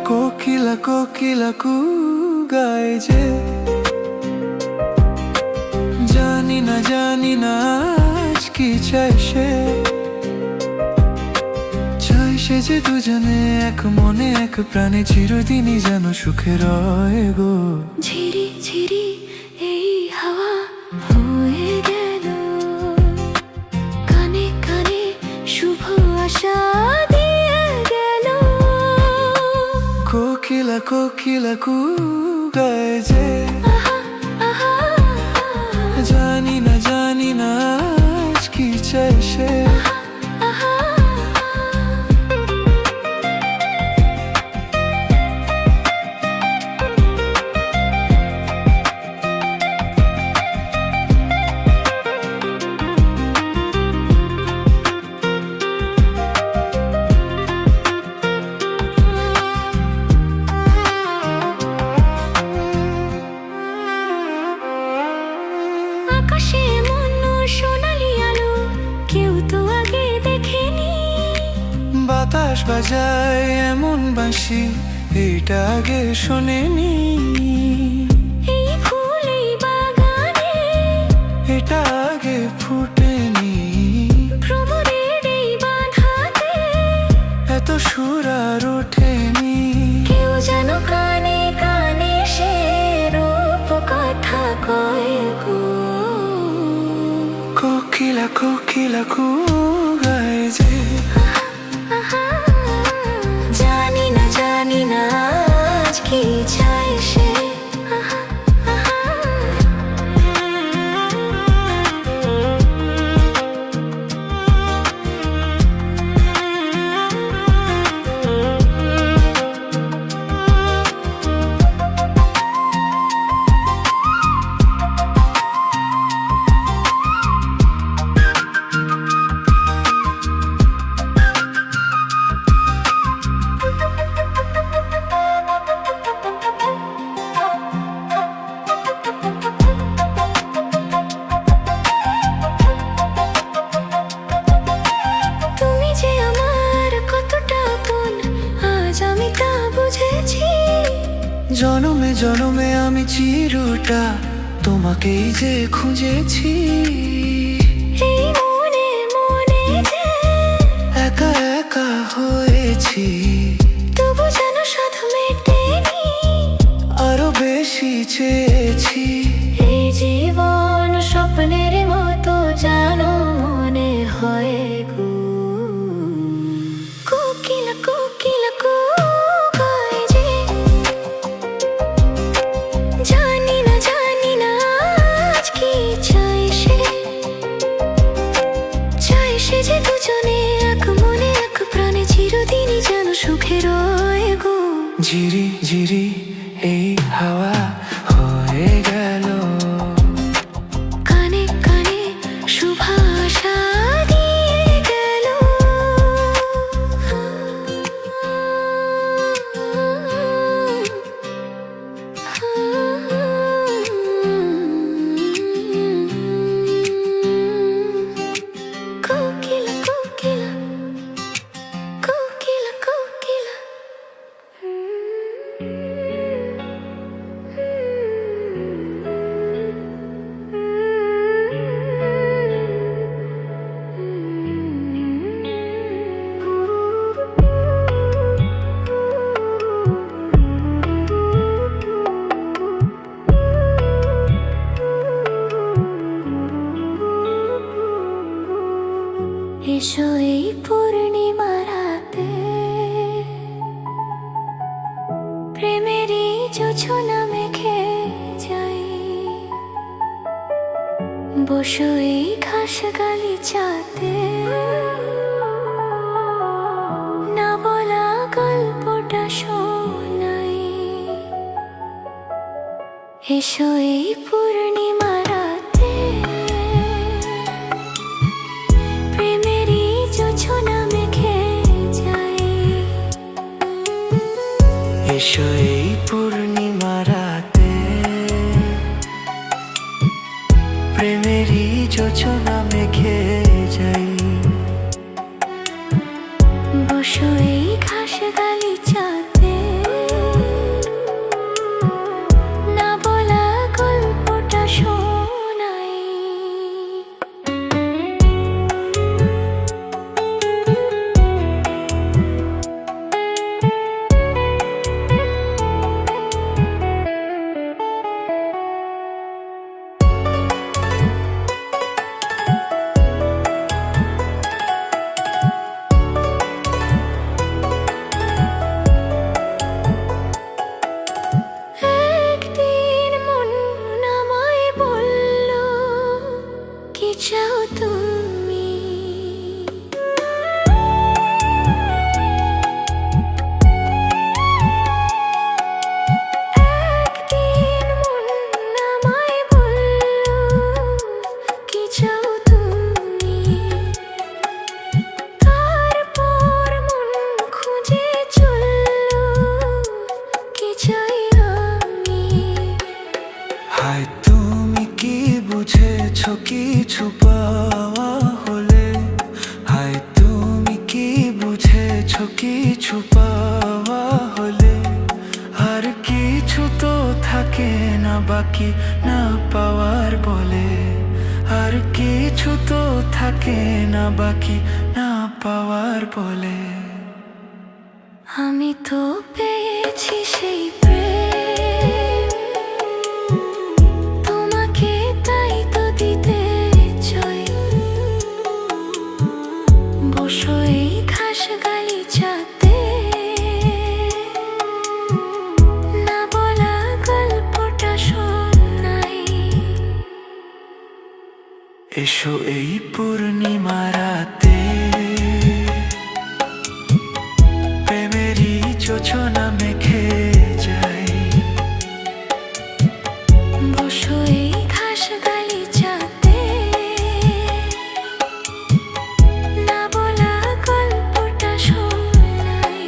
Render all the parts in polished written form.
কোকিলা কোকিলা কু গায় যে, জানি না আজ কি চাই সে যে দুজনে এক মনে এক প্রাণে চিরদিনই যেন সুখে রয় গো। ঝিরি ঝিরি এই হাওয়া হয়ে গেল, কানে কানে শুভ আশা দিয়ে গেল। কোকিলা কোকিলা কু গায় যে, জানি না আজ কি চাই সে। আকাশে এমন সোনালি আলো কেউ তো আগে দেখেনি, বাতাস বাজায় এমন বাঁশি এইটা আগে শোনেনি। এই ফুল এই বাগানে এটা আগে ফুটেনি, ভ্রমরের এই বাঁধাতে এত সুর আর ওঠেনি। কেউ যেন কানে কানে সে রূপ কথা কয় গো। কোকিলা কোকিলা কু গায় যে, জানি না আজ কি চাই সে। জনমে জনমে আমি চিরটা তোমাকেই যে খুঁজেছি। এই মনে মনে যে একা একা হয়েছি, তবু যেন সাধু মেটেনি, আরো বেশি চেয়েছি। এই জীবন স্বপ্নের মতো যেন মনে হয় গো। কোকিলা কোকিলা কু গায় যে, জানি না আজ কি চাই সে। চাই সে যে দুজনে এক মনে এক প্রাণে চিরদিনই যেন সুখে রয় গো। ঝিরি ঝিরি এই হাওয়া হয়ে গেল, কানে কানে শুভ আশা দিয়ে গেল। কোকিলা কোকিলা কোকিলা কোকিলা। এসো এই পূর্ণিমা রাতে, প্রেমেরই জোছনা মেখে যাই। বসো এই ঘাস গালিচাতে, না বলা গল্পটা শোনাই। এসো এই পূর্ণিমা রাতে, প্রেমেরই জোছনা মেখে যাই। এসো এই পূর্ণিমা রাতে, প্রেমেরই যোজনা মেখে যাই। বসো এই ঘাস গালিচাতে, না বলা গল্পটা শোনাই। একদিন মন আমায় বলল, কি চাও তুমি? একদিন মন আমায় বলল, কি চাও তুমি? তারপর মন খুঁজে চলল, কি চাই আমি? হায় তুমি কি বুঝেছ কিছু পাওয়া হলে? হায় তুমি কি বুঝেছ কিছু পাওয়া হলে? আর কিছু তো থাকে না বাকি না পাওয়ার বলে। আর কিছু তো থাকে না বাকি না পাওয়ার বলে। আমি তো পেয়েছি সেই প্রেম, তোমাকে তাই তো দিতে চাই। বসো এই ঘাস গালিচাতে, না বলা গল্পটা শোনাই। এসো এই পূর্ণিমা রাতে, প্রেমেরই যোজনা মেখে যাই। বসো এই ঘাস গালিচাতে, না বলা গল্পটা শোনাই।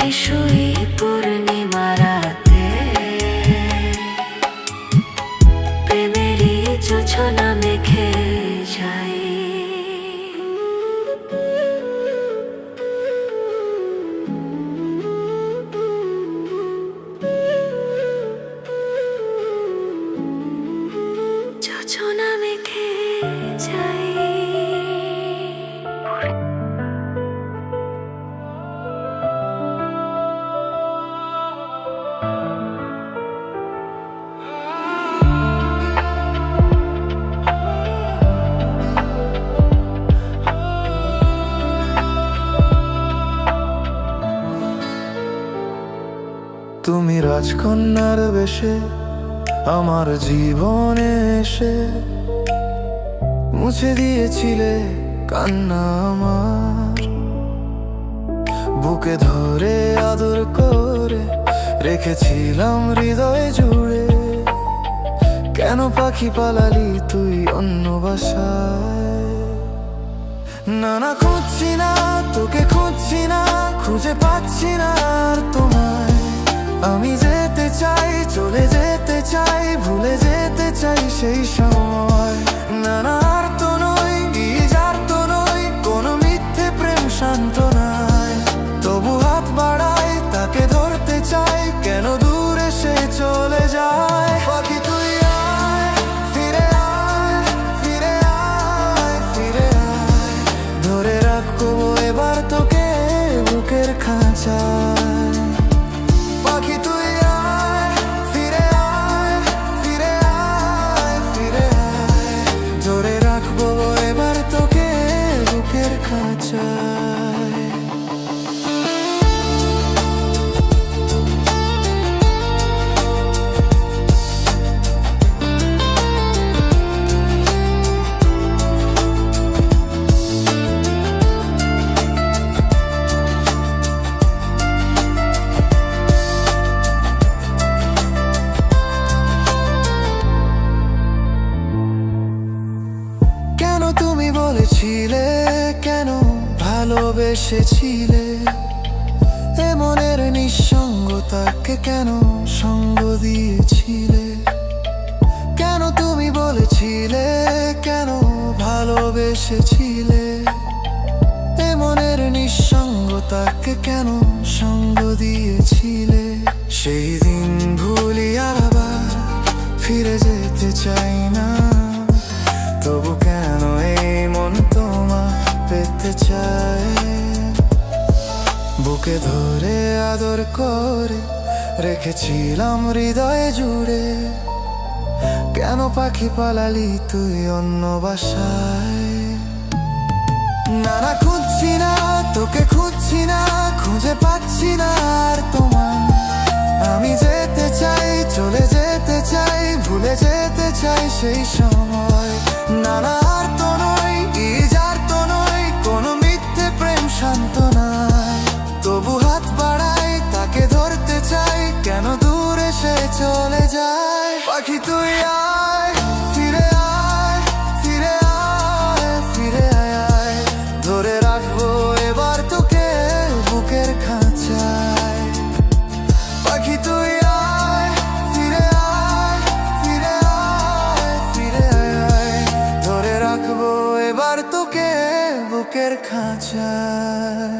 এসো এই পূর্ণিমা রাতে, প্রেমেরই যোছনা মেখে যাই। যোছনা মেখে যাই। তুমি রাজকন্যার বেশে আমার জীবনে এসে মুছে দিয়েছিলে কান্না আমার। বুকে ধরে আদর করে রেখেছিলাম হৃদয় জুড়ে। কেন পাখি পালালি তুই অন্য বাসায়? না না খুঁজছি না তোকে, খুঁজছি না, খুঁজে পাচ্ছি না আর তোমায়। আমি যেতে চাই, চলে যেতে চাই, ভুলে যেতে চাই সেই সময়। না না আর তো নই, যার তো নই, কোনো মিথ্যে প্রেম শান্ত নয়। তবু হাত বাড়াই, তাকে ধরতে চাই, কেন দূরে সে চলে যায়। পাখি তুই আয়, ফিরে আয়, ফিরে আয়, ফিরে আয়। ধরে রাখবো এবার তোকে বুকের খাঁচায়। পাখি তুই আয়, ফিরে আয়, ফিরে আয়, ফিরে আয়। ধরে রাখবো এবার তোকে বুকের খাঁচায়। ভালোবেসেছিলে এ মনের নিঃসঙ্গতাকে কেন সঙ্গ দিয়েছিলে? কেন তুমি বলেছিলে, কেন ভালোবেসেছিলে এ মনের নিঃসঙ্গতাকে কেন সঙ্গ দিয়েছিলে? সেই দিন ভুলি আর আবার ফিরে যেতে চাই না, তবু কেন এই মন তোমার পেতে চায়? বুকে ধরে আদর করে রেখেছিলাম হৃদয়ে জুড়ে, কেন পাখি পালালি তুই অন্য বাসায়? না না, খুঁজছি না তোকে, খুঁজছি না, খুঁজে পাচ্ছি না আর তোমায়। আমি যেতে চাই, চলে যেতে চাই, ভুলে যেতে চাই সেই সময়। না না, আর তো নয়, আর তো নয়, কোনো মিথ্যে প্রেম শান্ত নয়। তবু হাত বাড়াই, তাকে ধরতে চাই, কেন দূরে সে চলে যায়? পাখি তুই আয়, ফিরে আয়, ফিরে আয়, ফিরে আয়, আয়। ধরে রাখবো এবার তোকে বুকের খাঁচায়। পাখি তুই আয়, ফিরে আয়, ফিরে আয়, ফিরে আয়, আয়। ধরে রাখবো এবার তোকে বুকের খাঁচায়।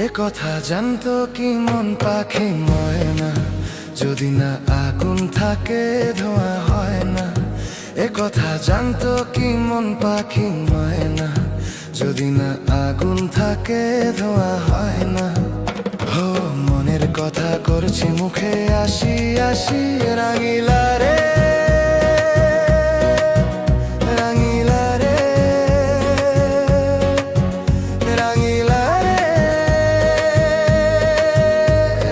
এ কথা জানতো কি মন পাখি ময়না, যদি না আগুন থাকে ধোঁয়া হয় না। এ কথা জানতো কি মন পাখি ময়না, যদি না আগুন থাকে ধোঁয়া হয় না। হো মনের কথা করছি মুখে, আসি আসি রাঙিলা রে, রাঙিলা রে, রাঙিলা রে,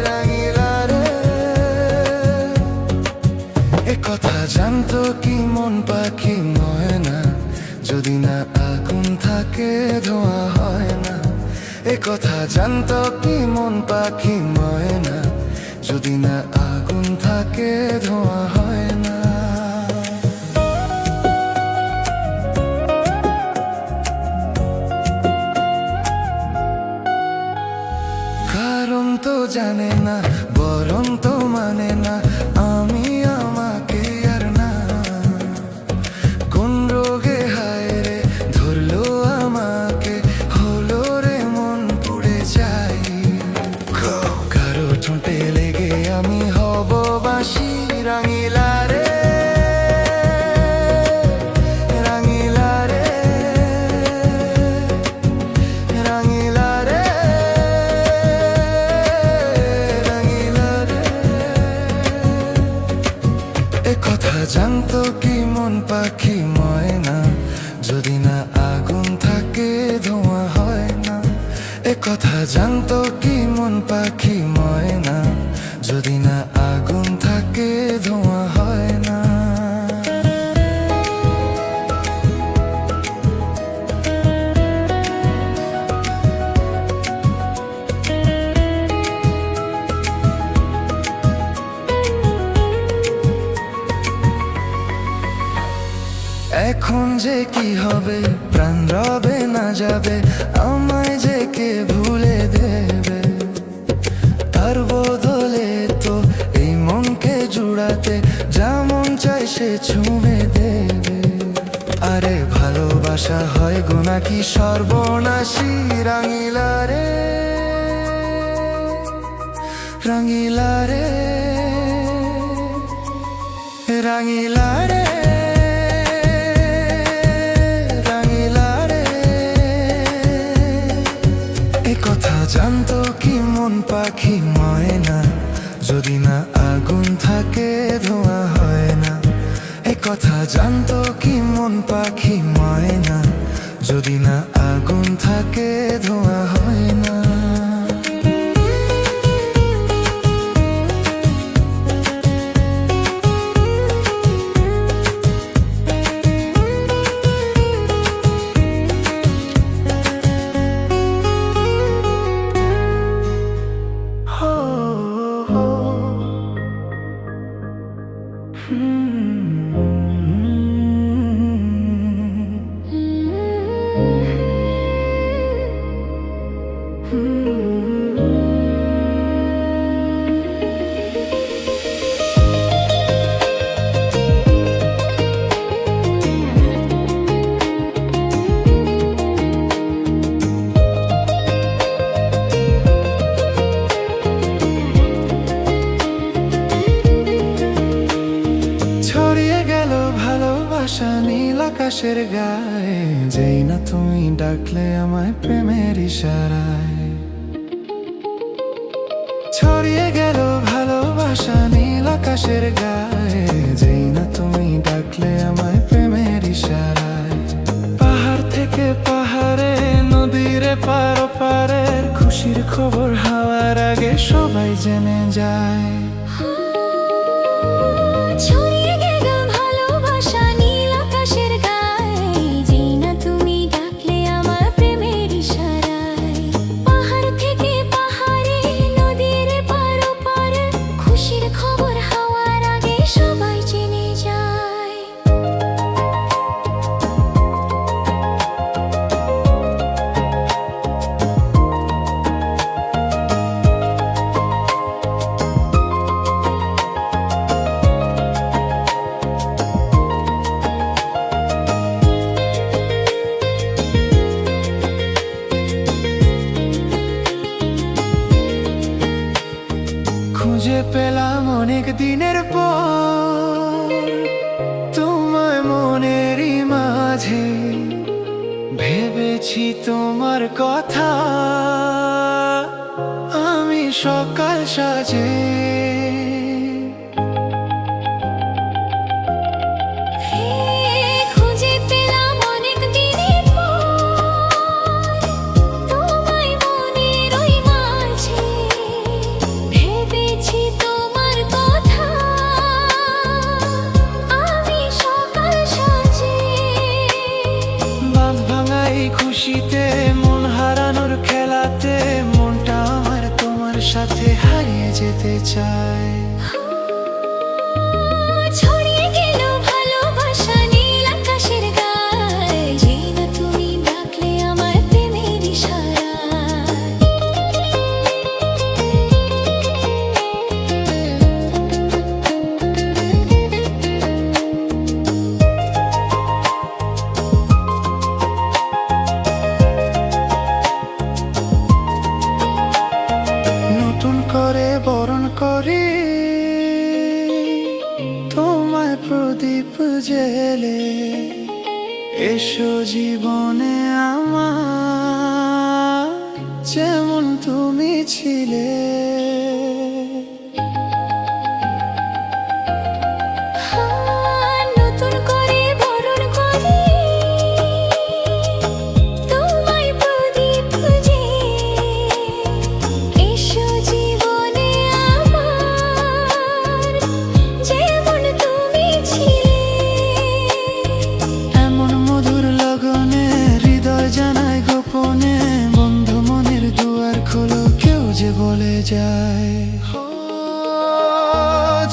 রাঙিলা রে। এ কথা জানতো কি মন পাখি ময়না, যদি না আগুন থাকে ধোঁয়া হয় না। এ কথা জানতো কি মন পাখি ময়না, যদি না আগুন থাকে ধোঁয়া হয় না। কারণ তো জানে না, বরং তো মানে না, আমি আমাকে আর না। কোন রোগে হায় রে ধরলো আমাকে, হলো রে মন পুড়ে যাই। কারো ঠোঁটে লেগে আমি হব বাঁশি, রাঙিলা রে, রাঙিলা রে, রাঙিলা রে, রাঙিলা রে। এ কথা জানতো কি মন পাখি ময়না, যদি না আগুন থাকে ধোঁয়া হয় না। এ কথা জানতো কি মন পাখি ময়না, যদি না আগুন থাকে ধোঁয়া হয় না। এখন যে কি হবে, প্রাণ রবে না যাবে, আমায় যে কে ভুলে দেবে। তার বদলে তো এই মনকে জুড়াতে যেমন চাই সে ছুঁয়ে দেবে। আরে ভালোবাসা হয় গো নাকি সর্বনাশী, রাঙিলা রে, রাঙিলা রে, রাঙিলা রে, পাখি ময়না, যদি না আগুন থাকে ধোঁয়া হয় না। এ কথা জানতো কি মন পাখি ময়না, যদি না আগুন থাকে ধোঁয়া হয় না। ছড়িয়ে গেল ভালোবাসা নীল আকাশের গায়ে, যেই না তুমি ডাকলে আমায় প্রেমের ইশারায়। ছড়িয়ে গেল ভালোবাসা নীল আকাশের গায়ে, যেই না তুমি ডাকলে আমায় প্রেমের ইশারায়। পাহাড় থেকে পাহাড়ে, নদীর পার পারের খুশির খবর হাওয়ার আগে সবাই জেনে যায়। ছড়িয়ে গেল ভালোবাসা নীল আকাশের গায়ে, যেই না তুমি ডাকলে আমার প্রেমের ইশারায়। পাহাড় থেকে পাহাড়ে, নদীর পার পারে খুশির খবর হাওয়ার আগে সবাই জেনে যায়। খুঁজে পেলাম অনেক দিনের পর তোমায় মনেরই মাঝে, ভেবেছি তোমার কথা আমি সকাল সাজে। খুঁজে পেলাম অনেক দিনের পর তোমায় মনের ওই মাঝে, ভেবেছি তোমার কথা আমি সকাল সাজে। বাঁধ ভাঙা এই খুশিতে, মন হারানোর খেলাতে, মনটা আমার তোমার সাথে হারিয়ে যেতে চায়। ছড়িয়ে গেল ভালোবাসা নীল আকাশের গায়ে, যেই না তুমি ডাকলে আমার প্রেমের ইশারায়। নতুন করে বরণ করি তোমায় প্রদীপ জেলে, এসো জীবনে আমার যেমন তুমি ছিলে। নতুন করে বরণ করি তোমায় প্রদীপ জেলে, এসো জীবনে আমার যেমন তুমি ছিলে। এমন মধুর লগনে হৃদয় জানায় গোপনে, বন্ধু মনের দুয়ার খোলো, কেউ যে বলে যায়।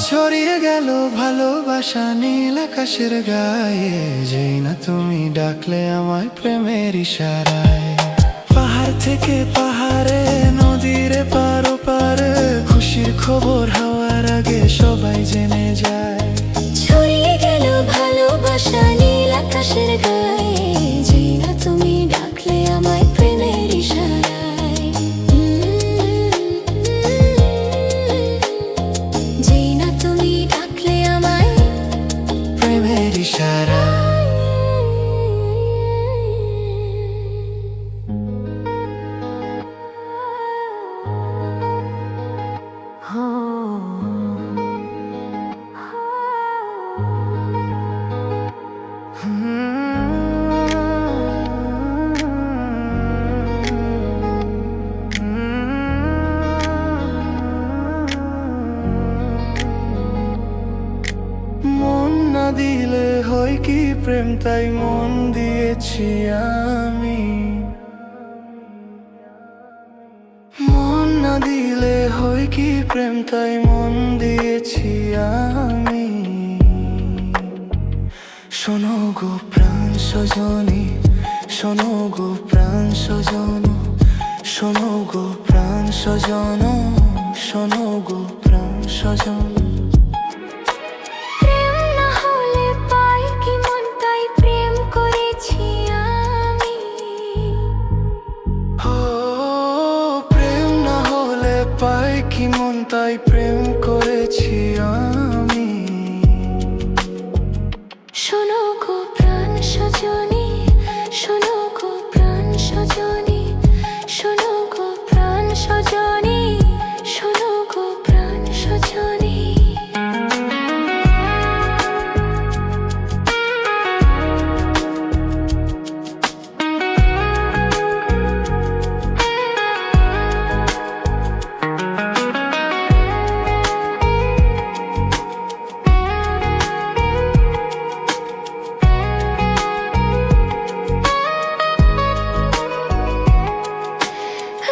ছড়িয়ে গেল ভালোবাসা নীল আকাশের গায়ে, যেই না তুমি ডাকলে আমায় প্রেমের ইশারায়। পাহাড় থেকে পাহাড়ে, নদীর পার পারে খুশির খবর হাওয়ার আগে সবাই জেনে যায়। ছড়িয়ে গেল ভালোবাসা নীল আকাশের গায়ে, যেই না তুমি ডাকলে আমায় প্রেমের ইশারায়। যেই না তুমি ডাকলে আমায় প্রেমের ইশারায়। তাই মন দিয়েছি আমি। মন না দিলে হয় কি প্রেম, তাই মন দিয়েছি আমি। শোনো গো প্রাণ সজনী, শোনো গো প্রাণ সজন, শোনো গো প্রাণ সজন, শোনো গো প্রাণ সজন। প্রেম না হলে পাই কি মন, তাই প্রেম করেছি আমি। ও প্রেম না হলে পাই কি মন, তাই প্রেম করেছি আমি। শোনো গো প্রাণ সজনী, শোনো গো প্রাণ সজনী, শোনো গো প্রাণ সজনী, শোনো গো প্রাণ সজনী।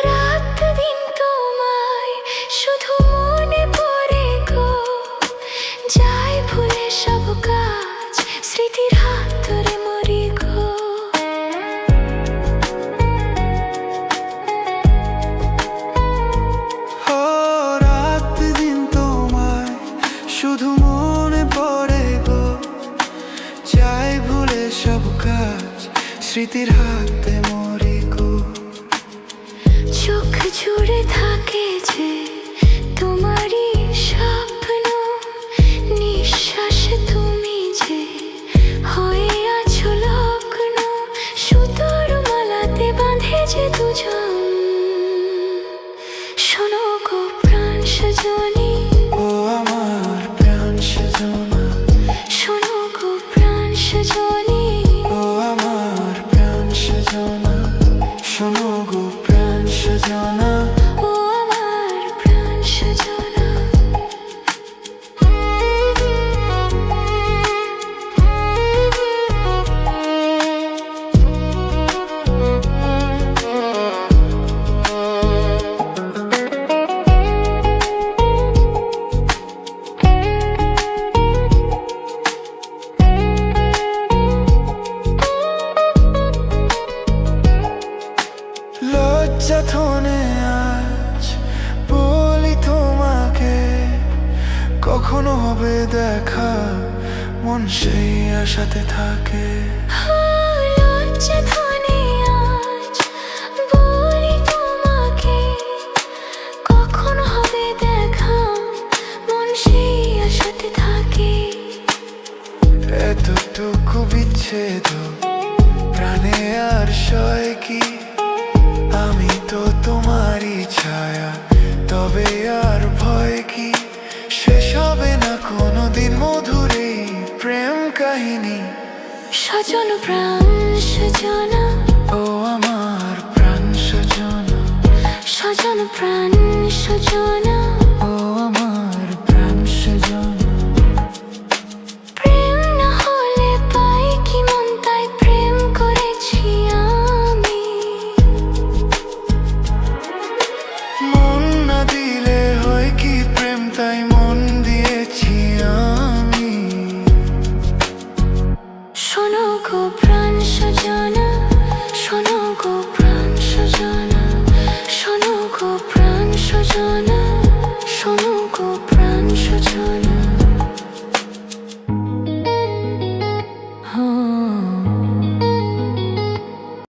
রাত দিন তোমায় শুধু মনে পড়ে গো, যাই ভুলে সব কাজ, স্মৃতির হাত ধরে মরি গো। ও রাত দিন তোমায় শুধু মনে পড়ে গো, চাই ভুলে সব কাজ, স্মৃতির হাতে মরি গো। চোখ জুড়ে থাকে যে তোমারই স্বপ্ন, নিঃশ্বাসে তুমি যে হয়ে আছো লগ্ন, সুতোর মালাতে বাঁধে যে দুজন। শোনো গো প্রাণ সজনী, ও আমার প্রাণ সজনা, শোনো গো প্রাণ সজনী, ও আমার প্রাণ সজনা, শোনো গো প্রাণ সজনা। ও আমার প্রাণ সজনা। লজ্জা থনে আজ বলি তোমাকে, কখনো হবে দেখা, মন সেই আশাতে থাকে। লজ্জা ধনে আজ বলি তোমাকে, কখন হবে দেখা, মন সেই আশাতে থাকে। এতটুকু বিচ্ছেদ প্রাণে আর সয় কি, আমি তো তোমারই ছায়া, তবে আর ভয় কি, শেষ হবে না কোনোদিন মধুর এই প্রেম কাহিনী। সজন প্রাণ সজনা,